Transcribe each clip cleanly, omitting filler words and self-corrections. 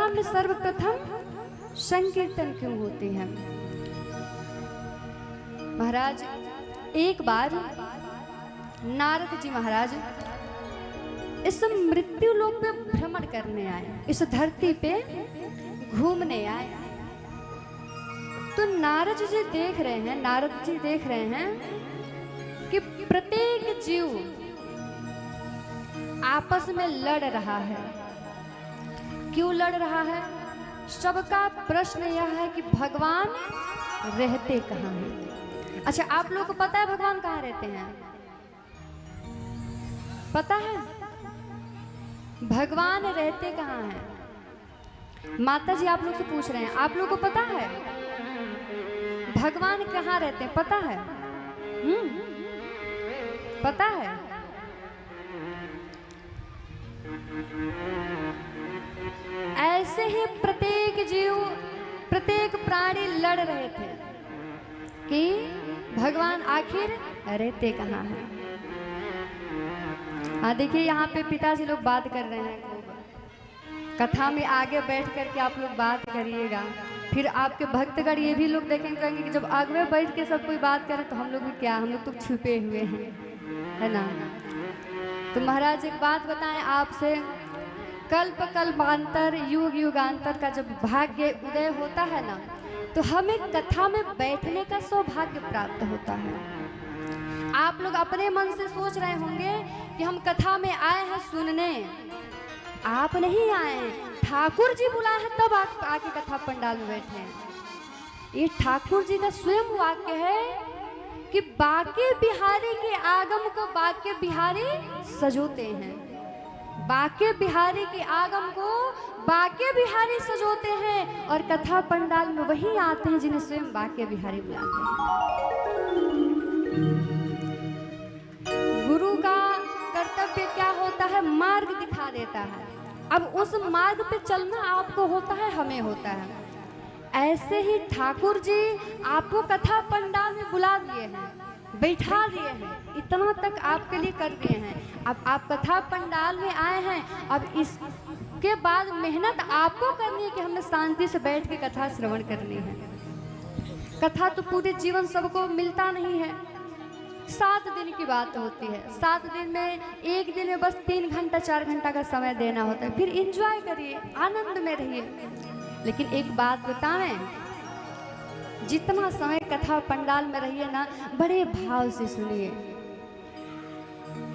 कथा में सर्वप्रथम संकीर्तन क्यों होते हैं? महाराज, एक बार नारद जी महाराज इस मृत्यु लोक पे भ्रमण करने आए, इस धरती पे घूमने आए। तो नारद जी देख रहे हैं कि प्रत्येक जीव आपस में लड़ रहा है। क्यों लड़ रहा है? सबका प्रश्न यह है कि भगवान रहते कहाँ हैं? अच्छा, आप लोगों को पता है भगवान कहाँ रहते हैं? पता है भगवान रहते कहाँ हैं? माता जी आप लोग से पूछ रहे हैं, आप लोगों को पता है भगवान कहाँ रहते हैं? पता है? पता है? ऐसे ही प्रत्येक जीव, प्रत्येक प्राणी लड़ रहे थे कि भगवान आखिर रहते कहाँ हैं। हाँ देखिए, यहाँ पे पिताजी लोग बात कर रहे हैं खूब। कथा में आगे बैठ कर के आप लोग बात करिएगा, फिर आपके भक्तगण ये भी लोग देखेंगे, कहेंगे कि जब आगे बैठ के सब कोई बात करे तो हम लोग भी क्या, हम लोग तो छुपे हुए हैं, है ना। तो महाराज एक बात बताएं आपसे, कल्प कल्पांतर युग युगांतर का जब भाग्य उदय होता है ना, तो हमें कथा में बैठने का सौभाग्य प्राप्त होता है। आप लोग अपने मन से सोच रहे होंगे कि हम कथा में आए हैं सुनने, आप नहीं आए हैं, ठाकुर जी बुलाए हैं तब आप आके कथा पंडाल में बैठे हैं। ये ठाकुर जी का स्वयं वाक्य है कि बाके बिहारी के आगम को बाके बिहारी सजोते हैं। बाके बिहारी के आगम को बाके बिहारी सजोते हैं, और कथा पंडाल में वही आते हैं जिन्हें स्वयं बाके बिहारी बुलाते हैं। गुरु का कर्तव्य क्या होता है? मार्ग दिखा देता है। अब उस मार्ग पे चलना आपको होता है, हमें होता है। ऐसे ही ठाकुर जी आपको कथा पंडाल में बुला दिए हैं, बैठा दिए हैं, इतना तक आपके लिए कर दिए हैं। अब आप कथा पंडाल में आए हैं, अब इसके बाद मेहनत आपको करनी है कि हमने शांति से बैठ के कथा श्रवण करनी है। कथा तो पूरे जीवन सबको मिलता नहीं है, 7 दिन की बात होती है। 7 दिन में एक दिन में बस 3 घंटा 4 घंटा का समय देना होता है, फिर एंजॉय करिए, आनंद में रहिए। लेकिन एक बात बताएं, जितना समय कथा पंडाल में रहिए ना, बड़े भाव से सुनिए,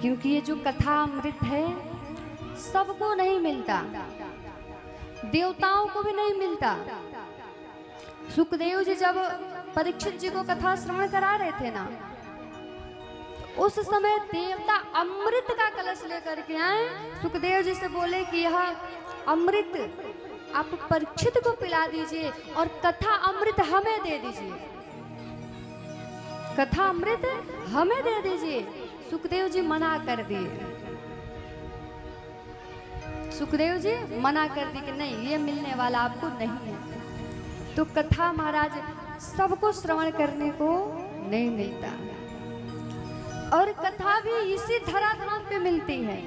क्योंकि ये जो कथा अमृत है सबको नहीं मिलता, देवताओं को भी नहीं मिलता। सुखदेव जी जब परीक्षित जी को कथा श्रवण करा रहे थे ना, उस समय देवता अमृत का कलश लेकर के आए, सुखदेव जी से बोले कि यह अमृत आप परीक्षित को पिला दीजिए और कथा अमृत हमें दे दीजिए, कथा अमृत हमें दे दीजिए। सुखदेव जी मना कर दिए, सुखदेव जी मना कर दी कि नहीं, ये मिलने वाला आपको नहीं है। तो कथा महाराज सबको श्रवण करने को नहीं मिलता, और कथा भी इसी धराधाम पे मिलती है।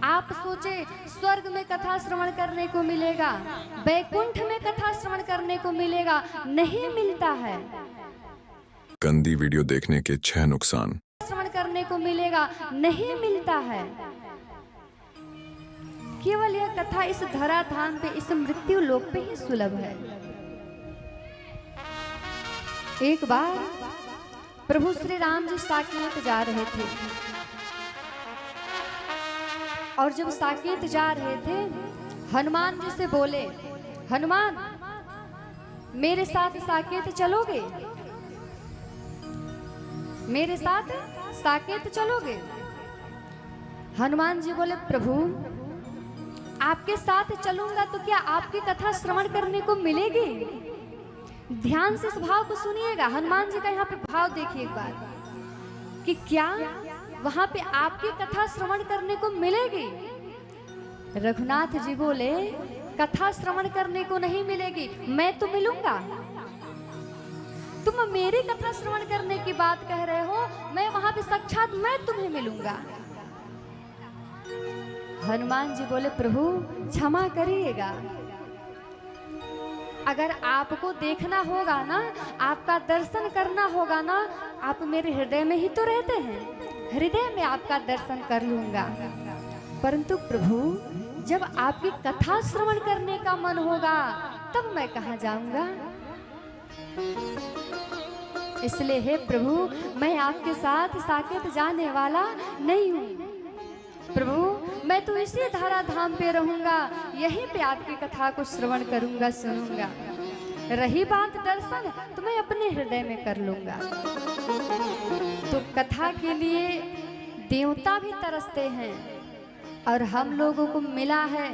आप सोचे स्वर्ग में कथा श्रवण करने को मिलेगा, वैकुंठ में कथा श्रवण करने को मिलेगा, नहीं मिलता है। गंदी वीडियो देखने के 6 नुकसान। श्रवण करने को मिलेगा, नहीं मिलता है। केवल यह कथा इस धराधाम पे, इस मृत्यु लोक पे ही सुलभ है। एक बार प्रभु श्री राम जी साकेत जा रहे थे, और जब साकेत जा रहे थे, हनुमान जी से बोले, हनुमान मेरे साथ साकेत चलोगे? मेरे साथ साकेत चलोगे? हनुमान जी बोले, प्रभु आपके साथ चलूंगा तो क्या आपकी कथा श्रवण करने को मिलेगी? ध्यान से इस भाव को सुनिएगा। हनुमान जी का यहाँ पे भाव देखिए एक बार, कि क्या वहां पे आपकी कथा श्रवण करने को मिलेगी? रघुनाथ जी बोले, कथा श्रवण करने को नहीं मिलेगी, मैं तो मिलूंगा। तुम मेरी कथा श्रवण करने की बात कह रहे हो, मैं वहां पे साक्षात मैं तुम्हें मिलूंगा। हनुमान जी बोले, प्रभु क्षमा करिएगा, अगर आपको देखना होगा ना, आपका दर्शन करना होगा ना, आप मेरे हृदय में ही तो रहते हैं, हृदय में आपका दर्शन कर लूंगा। परंतु प्रभु जब आपकी कथा श्रवण करने का मन होगा तब मैं कहाँ जाऊंगा। इसलिए हे प्रभु मैं आपके साथ साकेत जाने वाला नहीं हूँ। प्रभु मैं तो इसी धारा धाम पे रहूंगा, यहीं पे आपकी कथा को श्रवण करूंगा, सुनूंगा। रही बात दर्शन तो मैं अपने हृदय में कर लूंगा। तो कथा के लिए देवता भी तरसते हैं और हम लोगों को मिला है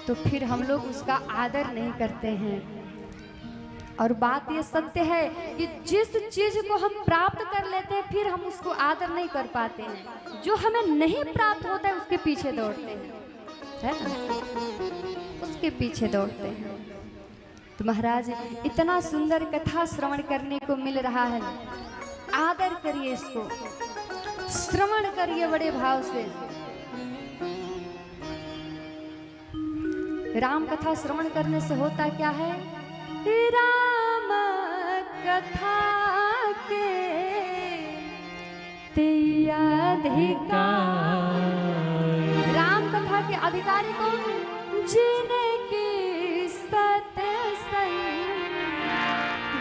तो फिर हम लोग उसका आदर नहीं करते हैं। और बात ये सत्य है कि जिस चीज को हम प्राप्त कर लेते हैं फिर हम उसको आदर नहीं कर पाते हैं। जो हमें नहीं प्राप्त होता है उसके पीछे दौड़ते हैं, है ना, उसके पीछे दौड़ते हैं। तो महाराज इतना सुंदर कथा श्रवण करने को मिल रहा है, आदर करिए, इसको श्रवण करिए बड़े भाव से। राम कथा श्रवण करने से होता क्या है, राम कथा के अधिकार, राम कथा के अधिकारी को जिनकी सत्संग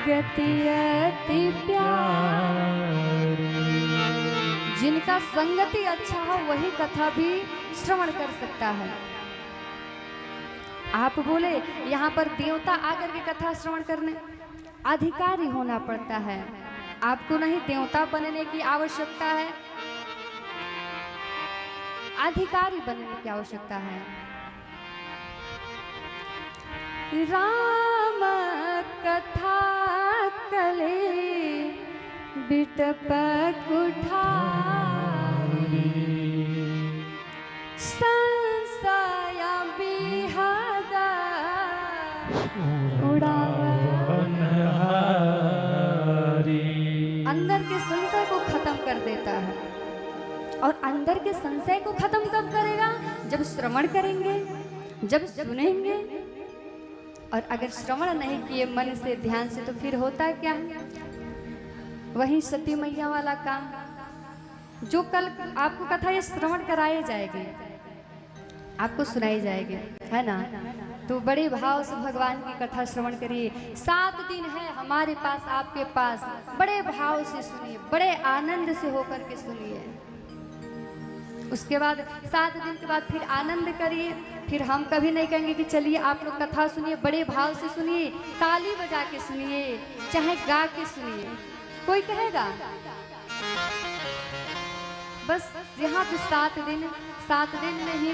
गति अति प्यार, जिनका संगति अच्छा हो वही कथा भी श्रवण कर सकता है। आप बोले यहाँ पर देवता आकर के कथा श्रवण करने, अधिकारी होना पड़ता है। आपको नहीं देवता बनने की आवश्यकता है, अधिकारी बनने की आवश्यकता है। राम कथा कले बिटप कुठारी, संशय बिहदा अंदर के संशय को खत्म कर देता है। और अंदर के संशय को खत्म कब करेगा, जब श्रवण करेंगे, जब सुनेंगे। और अगर श्रवण नहीं किए मन से ध्यान से तो फिर होता क्या, वही सती मैया वाला काम, जो कल आपको कथा ये श्रवण कराई जाएगी, आपको सुनाई जाएगी, है ना। तो बड़े भाव से भगवान की कथा श्रवण करिए। 7 दिन है हमारे पास, आपके पास, बड़े भाव से सुनिए, बड़े आनंद से होकर के सुनिए। उसके बाद 7 दिन के बाद फिर आनंद करिए। फिर हम कभी नहीं कहेंगे कि चलिए आप लोग कथा सुनिए, बड़े भाव से सुनिए, ताली बजा के सुनिए, चाहे गा के सुनिए, कोई कहेगा। बस यहाँ पे 7 दिन में ही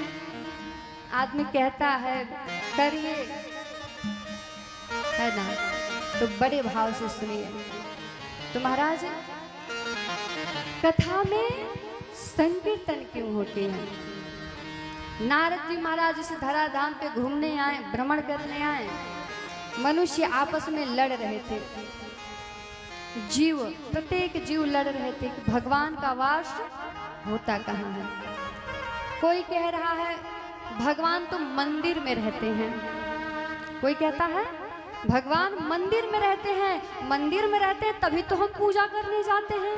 आदमी कहता है करिए, है ना। तो बड़े भाव से सुनिए। तो महाराज कथा में संकीर्तन क्यों होते हैं। नारद जी महाराज इस धराधाम पे घूमने आए, भ्रमण करने आए, मनुष्य आपस में लड़ रहे थे, जीव, प्रत्येक जीव लड़ रहे थे कि भगवान का वास होता कहाँ है। कोई कह रहा है भगवान तो मंदिर में रहते हैं, कोई कहता है भगवान मंदिर में रहते हैं, मंदिर में रहते हैं तभी तो हम पूजा करने जाते हैं।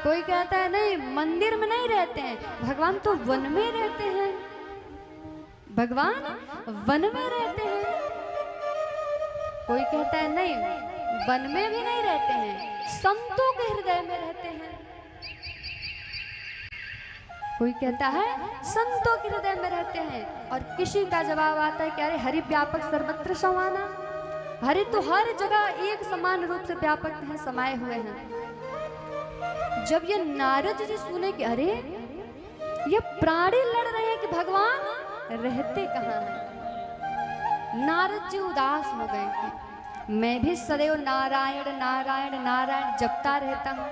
कोई कहता है नहीं मंदिर में नहीं रहते हैं, भगवान तो वन में रहते हैं, भगवान वन में रहते हैं। कोई कहता है नहीं वन में भी नहीं रहते हैं, संतों के हृदय में रहते हैं। कोई कहता है संतों के हृदय में रहते हैं। और किसी का जवाब आता है कि अरे हरि व्यापक सर्वत्र समाना, हरि तो हर जगह एक समान रूप से व्यापक हैं, समाये हुए हैं। जब ये नारद जी सुने कि अरे ये प्राणी लड़ रहे हैं कि भगवान रहते कहाँ हैं, नारद जी उदास हो गए कि मैं भी सदैव नारायण नारायण नारायण जपता रहता हूँ,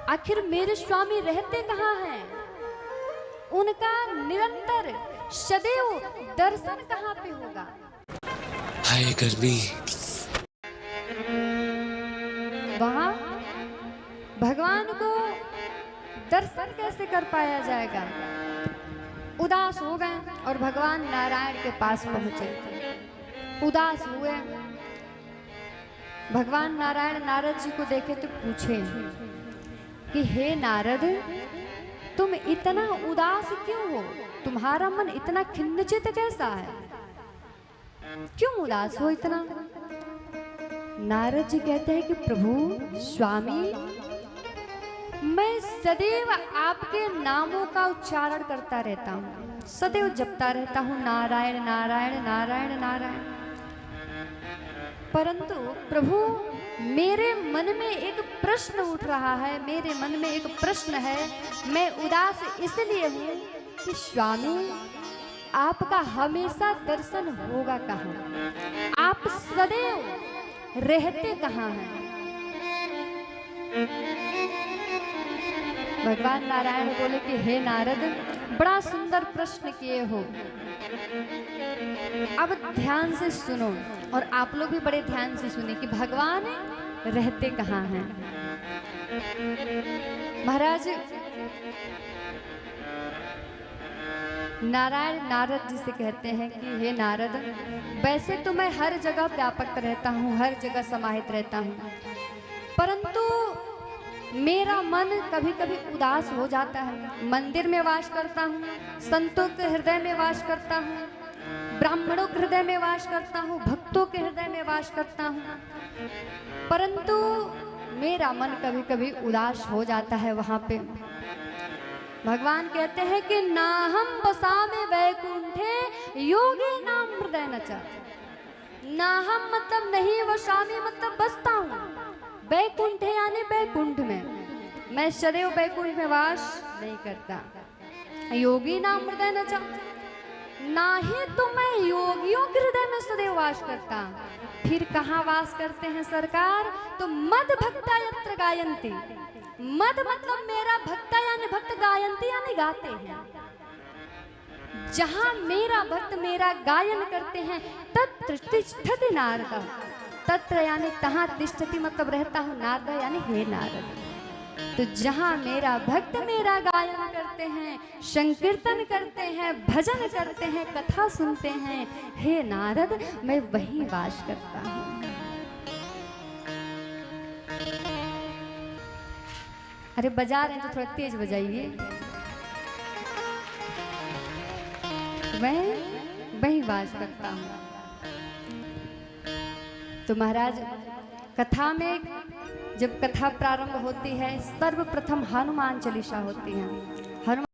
आखिर मेरे स्वामी रहते कहाँ हैं, उनका निरंतर सदैव दर्शन कहाँ पे होगा। हाय गर्मी, वहां भगवान को दर्शन कैसे कर पाया जाएगा। उदास हो गए और भगवान नारायण के पास पहुंचे। उदास हुए, भगवान नारायण नारद जी को देखे तो पूछे कि हे नारद, तुम इतना उदास क्यों हो? तुम्हारा मन इतना खिन्नचित कैसा है? क्यों उदास हो इतना? नारद जी कहते हैं कि प्रभु स्वामी, मैं सदैव आपके नामों का उच्चारण करता रहता हूँ, सदैव जपता रहता हूँ नारायण नारायण नारायण नारायण। परंतु प्रभु मेरे मन में एक प्रश्न उठ रहा है, मेरे मन में एक प्रश्न है। मैं उदास इसलिए हूँ कि स्वामी आपका हमेशा दर्शन होगा कहाँ? आप सदैव रहते कहाँ हैं? भगवान नारायण बोले कि हे नारद, बड़ा सुंदर प्रश्न किए हो। अब ध्यान से सुनो और आप लोग भी बड़े ध्यान से सुने कि भगवान रहते कहाँ हैं। महाराज नारायण नारद जी से कहते हैं कि हे नारद, वैसे तो मैं हर जगह व्यापक रहता हूँ, हर जगह समाहित रहता हूँ, परंतु मेरा मन कभी कभी उदास हो जाता है। मंदिर में वास करता हूँ, संतों के हृदय में वास करता हूँ, ब्राह्मणों के हृदय में वास करता हूँ, भक्तों के हृदय में वास करता हूँ, परंतु मेरा मन कभी कभी उदास हो जाता है वहाँ पे। भगवान कहते हैं कि नाहम बसामे वैकुंठे योगी नाम हृदय नचा। नाहम मतलब नहीं, वसामी मतलब बसता हूँ, वैकुंठ यानी वैकुंठ में, मैं सदैव वैकुंठ में वास नहीं करता। योगी नाम हृदय नचा, ना ही तो मैं योगियों के हृदय में सदैव वास करता। फिर कहाँ वास करते हैं सरकार? तो मद भक्ता यत्र गायंती। मद मतलब मेरा, भक्ता यानी भक्त, गायंती यानी गाते हैं। जहां मेरा भक्त मेरा गायन करते हैं, तत्र तिष्ठति नारद। तत्र यानी तहां, तिष्ठति मतलब रहता हूँ, नारद यानी हे नारद। तो जहां मेरा भक्त मेरा गायन करते हैं, संकीर्तन करते हैं, भजन करते हैं, कथा सुनते हैं, हे नारद मैं वहीं वास करता हूँ। अरे बजा रहे हैं तो थोड़ा तेज बजाइए। मैं वहीं वास करता हूँ। तो महाराज कथा में जब कथा प्रारंभ होती है, सर्वप्रथम हनुमान चालीसा होती है। हनुमान